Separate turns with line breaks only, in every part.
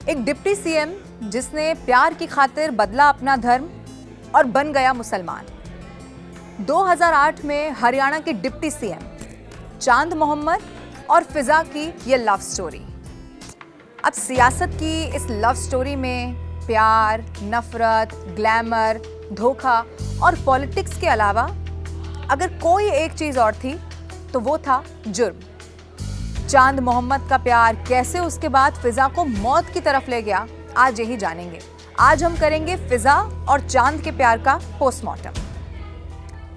एक deputy CM जिसने प्यार की खातिर बदला अपना धर्म और बन गया मुसलमान। 2008 में हरियाणा के डिप्टी सीएम चांद मोहम्मद और फिजा की ये लव स्टोरी। अब सियासत की इस लव स्टोरी में प्यार, नफरत, ग्लैमर, धोखा और पॉलिटिक्स के अलावा अगर कोई एक चीज और थी तो वो था जुर्म। चांद मोहम्मद का प्यार कैसे उसके बाद फिजा को मौत की तरफ ले गया, आज यही जानेंगे। आज हम करेंगे फिजा और चांद के प्यार का पोस्टमार्टम,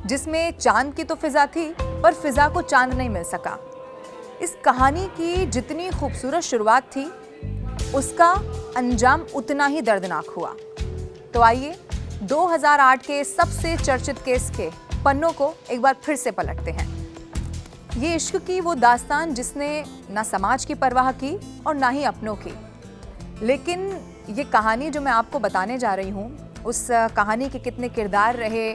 जिसमें चांद की तो फिजा थी पर फिजा को चांद नहीं मिल सका। इस कहानी की जितनी खूबसूरत शुरुआत थी उसका अंजाम उतना ही दर्दनाक हुआ। तो आइए 2008 के सबसे चर्चित केस के पन्नों को एक बार फिर से पलटते हैं। ये इश्क की वो दास्तान जिसने ना समाज की परवाह की और ना ही अपनों की। लेकिन ये कहानी जो मैं आपको बताने जा रही हूँ, उस कहानी के कितने किरदार रहे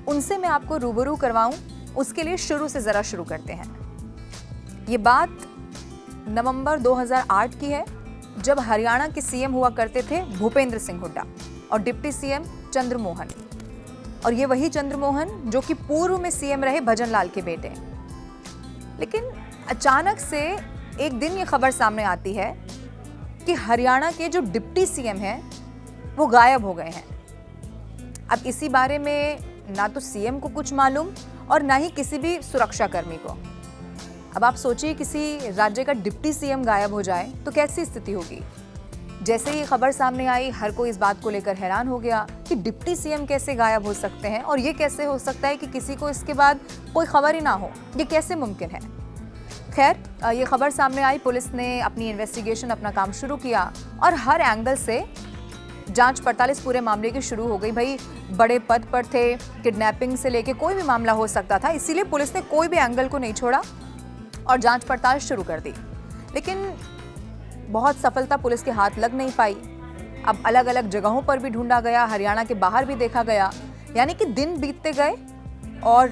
उनसे मैं आपको रूबरू करवाऊं, उसके लिए शुरू से ज़रा शुरू करते हैं। ये बात नवंबर 2008 की है, जब हरियाणा के सीएम हुआ करते थे भूपेंद्र सिंह हुड्डा और डिप्टी सीएम चंद्र मोहन। और ये वही चंद्र मोहन जो कि पूर्व में सीएम रहे भजन लाल के बेटे। लेकिन अचानक से एक दिन ये खबर सामने आती है कि हरियाणा के जो डिप्टी सीएम हैं वो गायब हो गए हैं। अब इसी बारे में ना तो सीएम को कुछ मालूम और ना ही किसी भी सुरक्षा कर्मी को। अब आप सोचिए किसी राज्य का डिप्टी सीएम गायब हो जाए तो कैसी स्थिति होगी। जैसे ही खबर सामने आई, हर कोई इस बात को लेकर हैरान हो गया कि डिप्टी सीएम कैसे गायब हो सकते हैं और ये कैसे हो सकता है कि किसी को इसके बाद कोई खबर ही ना हो, ये कैसे मुमकिन है। खैर, ये खबर सामने आई, पुलिस ने अपनी इन्वेस्टिगेशन, अपना काम शुरू किया और हर एंगल से जांच पड़ताल इस पूरे मामले की शुरू हो गई। भाई बड़े पद पर थे, किडनैपिंग से लेके कोई भी मामला हो सकता था, इसीलिए पुलिस ने कोई भी एंगल को नहीं छोड़ा और जांच पड़ताल शुरू कर दी। लेकिन बहुत सफलता पुलिस के हाथ लग नहीं पाई। अब अलग अलग जगहों पर भी ढूंढा गया, हरियाणा के बाहर भी देखा गया, यानी कि दिन बीतते गए और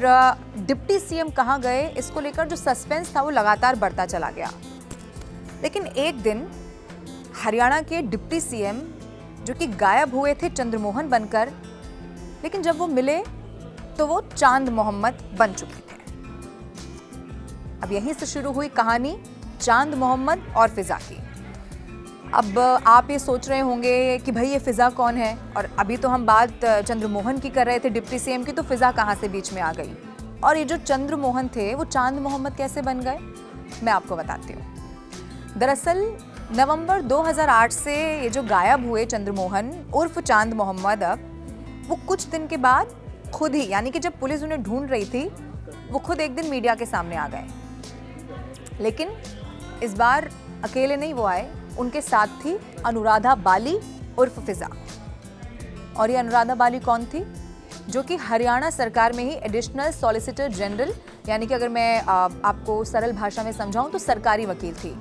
डिप्टी सीएम कहाँ गए इसको लेकर जो सस्पेंस था वो लगातार बढ़ता चला गया। लेकिन एक दिन हरियाणा के डिप्टी सीएम जो कि गायब हुए थे चंद्रमोहन बनकर, लेकिन जब वो मिले तो वो चांद मोहम्मद बन चुके थे। अब यहीं से शुरू हुई कहानी चांद मोहम्मद और फिजा की। अब आप ये सोच रहे होंगे कि भाई ये फिजा कौन है, और अभी तो हम बात चंद्रमोहन की कर रहे थे डिप्टी सीएम की, तो फिजा कहाँ से बीच में आ गई। और ये जो चंद्रमोहन थे वो चांद मोहम्मद कैसे बन गए, मैं आपको बताती हूँ। दरअसल नवंबर 2008 से ये जो गायब हुए चंद्रमोहन उर्फ चांद मोहम्मद, अब वो कुछ दिन के बाद खुद ही, यानी कि जब पुलिस उन्हें ढूंढ रही थी, वो खुद एक दिन मीडिया के सामने आ गए। लेकिन इस बार अकेले नहीं वो आए, उनके साथ थी अनुराधा बाली उर्फ फिजा। और ये अनुराधा बाली कौन थी? जो कि हरियाणा सरकार में ही एडिशनल सॉलिसिटर जनरल, यानी कि अगर मैं आपको सरल भाषा में समझाऊं तो सरकारी वकील थी।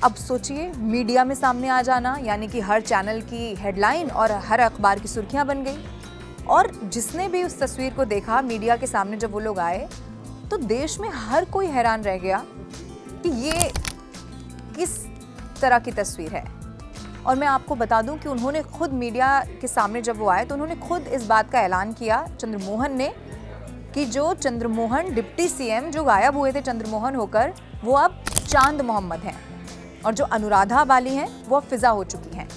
अब सोचिए, मीडिया में सामने आ जाना, यानी कि हर चैनल की हेडलाइन और हर अखबार की सुर्खियां बन गई। और जिसने भी उस तस्वीर को देखा मीडिया के सामने जब वो लोग आए, तो देश में हर कोई हैरान रह गया कि ये किस तरह की तस्वीर है। और मैं आपको बता दूं कि उन्होंने खुद मीडिया के सामने जब वो आए तो उन्होंने खुद इस बात का ऐलान किया, चंद्रमोहन ने, कि जो चंद्रमोहन डिप्टी सीएम जो गायब हुए थे चंद्रमोहन होकर, वो अब चांद मोहम्मद हैं, और जो अनुराधा बाली हैं वो अब फिजा हो चुकी हैं।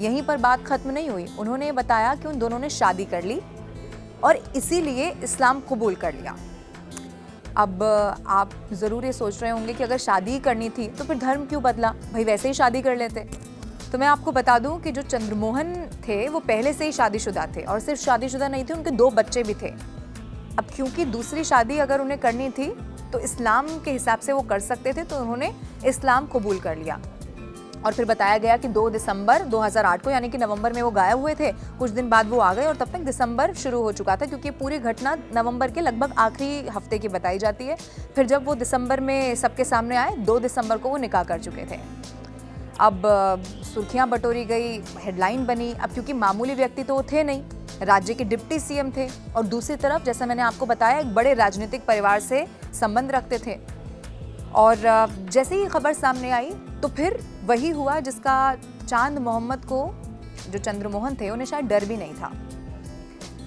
यहीं पर बात खत्म नहीं हुई। उन्होंने बताया कि उन दोनों ने शादी कर ली और इसीलिए इस्लाम कबूल कर लिया। अब आप ज़रूर ये सोच रहे होंगे कि अगर शादी करनी थी तो फिर धर्म क्यों बदला, भाई वैसे ही शादी कर लेते। तो मैं आपको बता दूं कि जो चंद्रमोहन थे वो पहले से ही शादीशुदा थे, और सिर्फ शादीशुदा नहीं थे, उनके 2 बच्चे भी थे। अब क्योंकि दूसरी शादी अगर उन्हें करनी थी तो इस्लाम के हिसाब से वो कर सकते थे, तो उन्होंने इस्लाम कबूल कर लिया। और फिर बताया गया कि 2 दिसंबर 2008 को, यानी कि नवंबर में वो गायब हुए थे, कुछ दिन बाद वो आ गए और तब तक दिसंबर शुरू हो चुका था, क्योंकि पूरी घटना नवंबर के लगभग आखिरी हफ्ते की बताई जाती है। फिर जब वो दिसंबर में सबके सामने आए, 2 दिसंबर को वो निकाह कर चुके थे। अब सुर्खियां बटोरी गई, हेडलाइन बनी। अब क्योंकि मामूली व्यक्ति तो वो थे नहीं, राज्य के डिप्टी सीएम थे, और दूसरी तरफ जैसा मैंने आपको बताया एक बड़े राजनीतिक परिवार से संबंध रखते थे। और जैसे ही खबर सामने आई तो फिर वही हुआ जिसका चांद मोहम्मद को, जो चंद्रमोहन थे, उन्हें शायद डर भी नहीं था।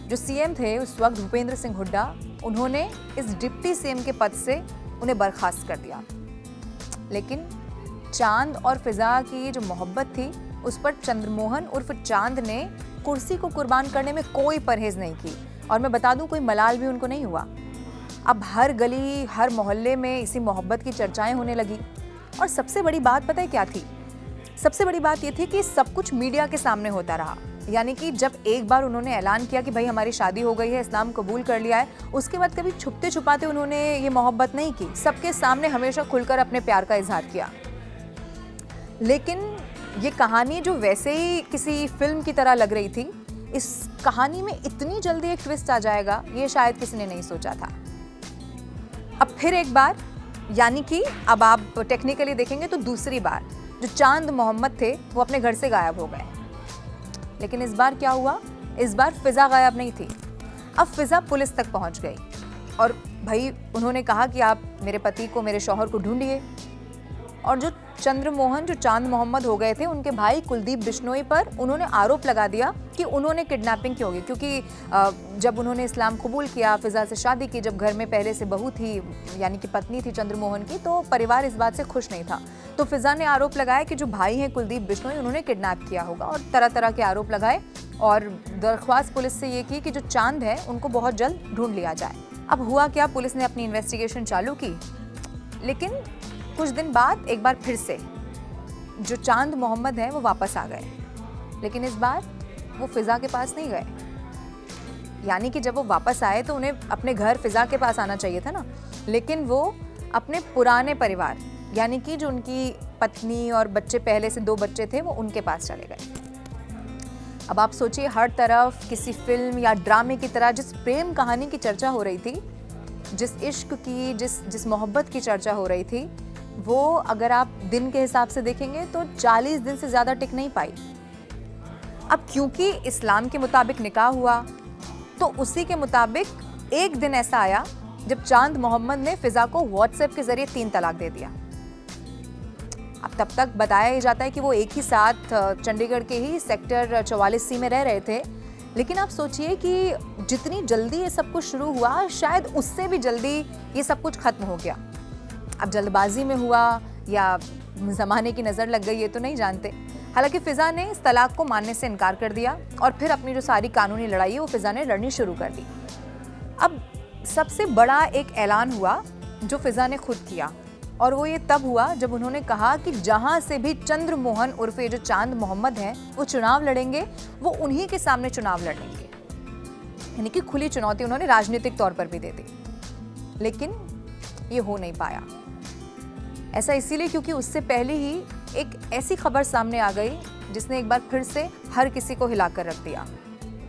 जो सीएम थे उस वक्त भूपेंद्र सिंह हुड्डा, उन्होंने इस डिप्टी सीएम के पद से उन्हें बर्खास्त कर दिया। लेकिन चांद और फिजा की जो मोहब्बत थी उस पर चंद्रमोहन उर्फ चांद ने कुर्सी को कुर्बान करने में कोई परहेज नहीं की। और मैं बता दूं, कोई मलाल भी उनको नहीं हुआ। अब हर गली, हर मोहल्ले में इसी मोहब्बत की चर्चाएं होने लगी। और सबसे बड़ी बात पता है क्या थी? सबसे बड़ी बात ये थी कि सब कुछ मीडिया के सामने होता रहा। यानी कि जब एक बार उन्होंने ऐलान किया कि भाई हमारी शादी हो गई है, इस्लाम कबूल कर लिया है, उसके बाद कभी छुपते छुपाते उन्होंने ये मोहब्बत नहीं की। सबके सामने हमेशा खुलकर अपने प्यार का इजहार किया। लेकिन ये कहानी जो वैसे ही किसी फिल्म की तरह लग रही थी, इस कहानी में इतनी जल्दी एक ट्विस्ट आ जाएगा, ये शायद किसी ने नहीं सोचा था। अब फिर एक बार, यानी कि अब आप टेक्निकली देखेंगे तो दूसरी बार, जो चांद मोहम्मद थे वो अपने घर से गायब हो गए। लेकिन इस बार क्या हुआ? इस बार फिजा गायब नहीं थी। अब फिजा पुलिस तक पहुंच गई और भाई उन्होंने कहा कि आप मेरे पति को, मेरे शौहर को ढूंढिए। और जो चंद्रमोहन, जो चांद मोहम्मद हो गए थे, उनके भाई कुलदीप बिश्नोई पर उन्होंने आरोप लगा दिया कि उन्होंने किडनैपिंग की होगी। क्योंकि जब उन्होंने इस्लाम कबूल किया, फिजा से शादी की, जब घर में पहले से बहू थी, यानी कि पत्नी थी चंद्रमोहन की, तो परिवार इस बात से खुश नहीं था। तो फिजा ने आरोप लगाया कि जो भाई हैं कुलदीप बिश्नोई, उन्होंने किडनैप किया होगा, और तरह तरह के आरोप लगाए। और दरख्वास्त पुलिस से ये की कि जो चांद है उनको बहुत जल्द ढूंढ लिया जाए। अब हुआ क्या? पुलिस ने अपनी इन्वेस्टिगेशन चालू की। लेकिन कुछ दिन बाद एक बार फिर से जो चांद मोहम्मद हैं वो वापस आ गए। लेकिन इस बार वो फिजा के पास नहीं गए। यानी कि जब वो वापस आए तो उन्हें अपने घर फिजा के पास आना चाहिए था ना। लेकिन वो अपने पुराने परिवार, यानी कि जो उनकी पत्नी और बच्चे, पहले से 2 बच्चे थे, वो उनके पास चले गए। अब आप सोचिए, हर तरफ किसी फिल्म या ड्रामे की तरह जिस प्रेम कहानी की चर्चा हो रही थी, जिस इश्क की, जिस मोहब्बत की चर्चा हो रही थी, वो अगर आप दिन के हिसाब से देखेंगे तो 40 दिन से ज़्यादा टिक नहीं पाई। अब क्योंकि इस्लाम के मुताबिक निकाह हुआ, तो उसी के मुताबिक एक दिन ऐसा आया जब चांद मोहम्मद ने फिजा को व्हाट्सएप के जरिए 3 तलाक दे दिया। अब तब तक बताया जाता है कि वो एक ही साथ चंडीगढ़ के ही सेक्टर 44C में रह रहे थे। लेकिन आप सोचिए कि जितनी जल्दी ये सब कुछ शुरू हुआ, शायद उससे भी जल्दी ये सब कुछ खत्म हो गया। अब जल्दबाजी में हुआ या ज़माने की नज़र लग गई, ये तो नहीं जानते। हालांकि फिजा ने इस तलाक को मानने से इनकार कर दिया और फिर अपनी जो सारी कानूनी लड़ाई है वो फिजा ने लड़नी शुरू कर दी। अब सबसे बड़ा एक ऐलान हुआ जो फिजा ने खुद किया, और वो ये तब हुआ जब उन्होंने कहा कि जहां से भी चंद्रमोहन उर्फे जो चांद मोहम्मद हैं वो चुनाव लड़ेंगे, वो उन्हीं के सामने चुनाव लड़ेंगे। यानी कि खुली चुनौती उन्होंने राजनीतिक तौर पर भी दे दी। लेकिन ये हो नहीं पाया। ऐसा इसीलिए क्योंकि उससे पहले ही एक ऐसी खबर सामने आ गई जिसने एक बार फिर से हर किसी को हिलाकर रख दिया।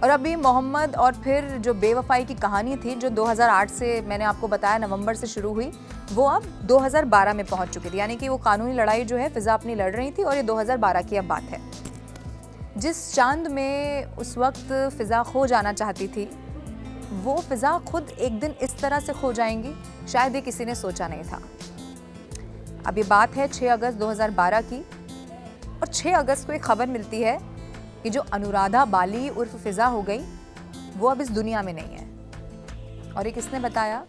और अभी मोहम्मद और फिर जो बेवफाई की कहानी थी, जो 2008 से, मैंने आपको बताया, नवंबर से शुरू हुई, वो अब 2012 में पहुंच चुकी थी। यानी कि वो कानूनी लड़ाई जो है फिजा अपनी लड़ रही थी, और ये 2012 की अब बात है। जिस चांद में उस वक्त फिजा खो जाना चाहती थी, वो फिजा खुद एक दिन इस तरह से खो जाएंगी, शायद ये किसी ने सोचा नहीं था। अब ये बात है 6 अगस्त 2012 की, और 6 अगस्त को एक खबर मिलती है कि जो अनुराधा बाली उर्फ फिजा हो गई, वो अब इस दुनिया में नहीं है। और ये किसने बताया?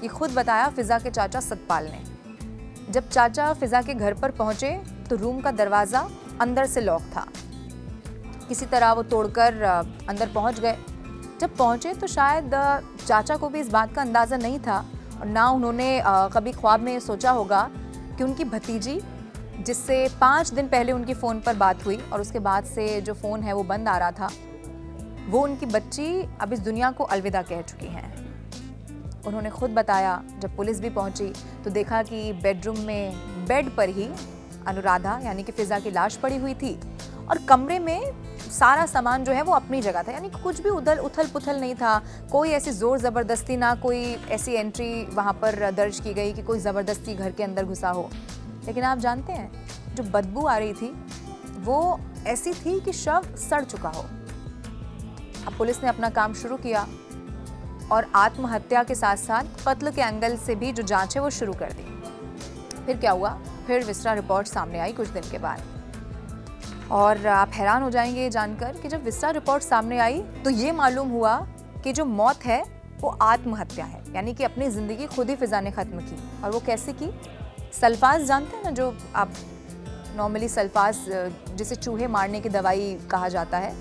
ये खुद बताया फिजा के चाचा सतपाल ने। जब चाचा फिजा के घर पर पहुंचे तो रूम का दरवाज़ा अंदर से लॉक था। किसी तरह वो तोड़कर अंदर पहुंच गए। जब पहुंचे तो शायद चाचा को भी इस बात का अंदाज़ा नहीं था, और ना उन्होंने कभी ख्वाब में सोचा होगा कि उनकी भतीजी, जिससे 5 दिन पहले उनकी फ़ोन पर बात हुई और उसके बाद से जो फ़ोन है वो बंद आ रहा था, वो उनकी बच्ची अब इस दुनिया को अलविदा कह चुकी हैं। उन्होंने खुद बताया, जब पुलिस भी पहुंची तो देखा कि बेडरूम में बेड पर ही अनुराधा यानी कि फिजा की लाश पड़ी हुई थी, और कमरे में सारा सामान जो है वो अपनी जगह था। यानी कुछ भी उथल पुथल नहीं था, कोई ऐसी ज़ोर ज़बरदस्ती, ना कोई ऐसी एंट्री वहाँ पर दर्ज की गई कि कोई ज़बरदस्ती घर के अंदर घुसा हो। लेकिन आप जानते हैं, जो बदबू आ रही थी वो ऐसी थी कि शव सड़ चुका हो। अब पुलिस ने अपना काम शुरू किया और आत्महत्या के साथ साथ कत्ल के एंगल से भी जो जांच है वो शुरू कर दी। फिर क्या हुआ, फिर विस्टा रिपोर्ट सामने आई कुछ दिन के बाद। और आप हैरान हो जाएंगे ये जानकर कि जब विस्टा रिपोर्ट सामने आई तो ये मालूम हुआ कि जो मौत है वो आत्महत्या है, यानी कि अपनी ज़िंदगी खुद ही फिज़ा ने ख़त्म की। और वो कैसे की? सल्फास जानते हैं ना, जो आप नॉर्मली सल्फास जिसे चूहे मारने की दवाई कहा जाता है,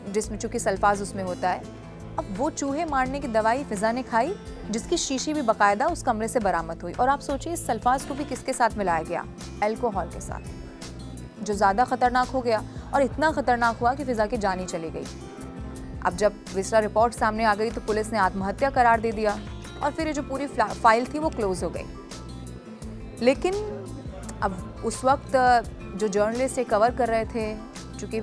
जिसमें चूँकि सल्फास उसमें होता है। अब वो चूहे मारने की दवाई फिज़ा ने खाई, जिसकी शीशी भी बाकायदा उस कमरे से बरामद हुई। और आप सोचिए इस सल्फास को भी किसके साथ मिलाया गया? अल्कोहल के साथ, जो ज़्यादा ख़तरनाक हो गया और इतना ख़तरनाक हुआ कि फिज़ा की जान ही चली गई। अब जब विस्टा रिपोर्ट सामने आ गई तो पुलिस ने आत्महत्या करार दे दिया और फिर ये जो पूरी फाइल थी वो क्लोज हो गई। लेकिन अब उस वक्त जो जर्नलिस्ट ये कवर कर रहे थे, चूँकि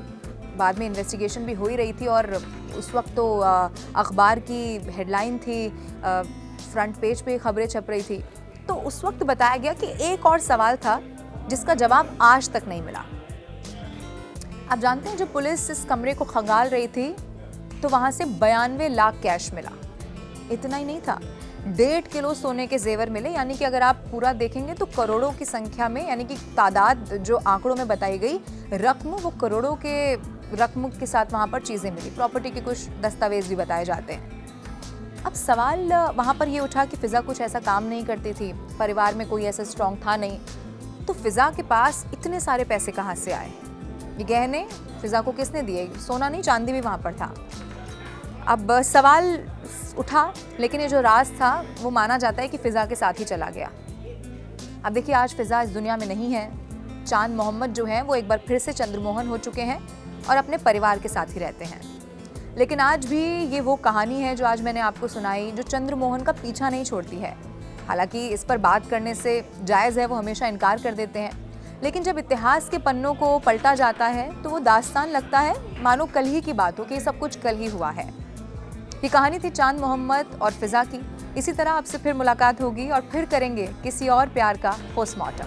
बाद में इन्वेस्टिगेशन भी हो ही रही थी और उस वक्त तो अखबार की हेडलाइन थी, फ्रंट पेज पे खबरें छप रही थी, तो उस वक्त बताया गया कि एक और सवाल था जिसका जवाब आज तक नहीं मिला। आप जानते हैं जब पुलिस इस कमरे को खंगाल रही थी तो वहाँ से 92 लाख कैश मिला। इतना ही नहीं था, 1.5 किलो सोने के जेवर मिले, यानी कि अगर आप पूरा देखेंगे तो करोड़ों की संख्या में, यानी कि तादाद जो आंकड़ों में बताई गई रकम, वो करोड़ों के रकम के साथ वहाँ पर चीज़ें मिली। प्रॉपर्टी के कुछ दस्तावेज भी बताए जाते हैं। अब सवाल वहाँ पर ये उठा कि फिज़ा कुछ ऐसा काम नहीं करती थी, परिवार में कोई ऐसा स्ट्रॉन्ग था नहीं, तो फिज़ा के पास इतने सारे पैसे कहाँ से आए? ये गहने फिज़ा को किसने दिए? सोना नहीं, चांदी भी वहाँ पर था। अब सवाल उठा, लेकिन ये जो राज था वो माना जाता है कि फिज़ा के साथ ही चला गया। अब देखिए आज फिज़ा इस दुनिया में नहीं है। चांद मोहम्मद जो हैं वो एक बार फिर से चंद्रमोहन हो चुके हैं और अपने परिवार के साथ ही रहते हैं। लेकिन आज भी ये वो कहानी है जो आज मैंने आपको सुनाई, जो चंद्रमोहन का पीछा नहीं छोड़ती है। हालांकि इस पर बात करने से जायज़ है, वो हमेशा इनकार कर देते हैं, लेकिन जब इतिहास के पन्नों को पलटा जाता है तो वो दास्तान लगता है मानो कल ही की बात हो कि ये सब कुछ कल ही हुआ है। ये कहानी थी चांद मोहम्मद और फिज़ा की। इसी तरह आपसे फिर मुलाकात होगी और फिर करेंगे किसी और प्यार का पोस्टमार्टम।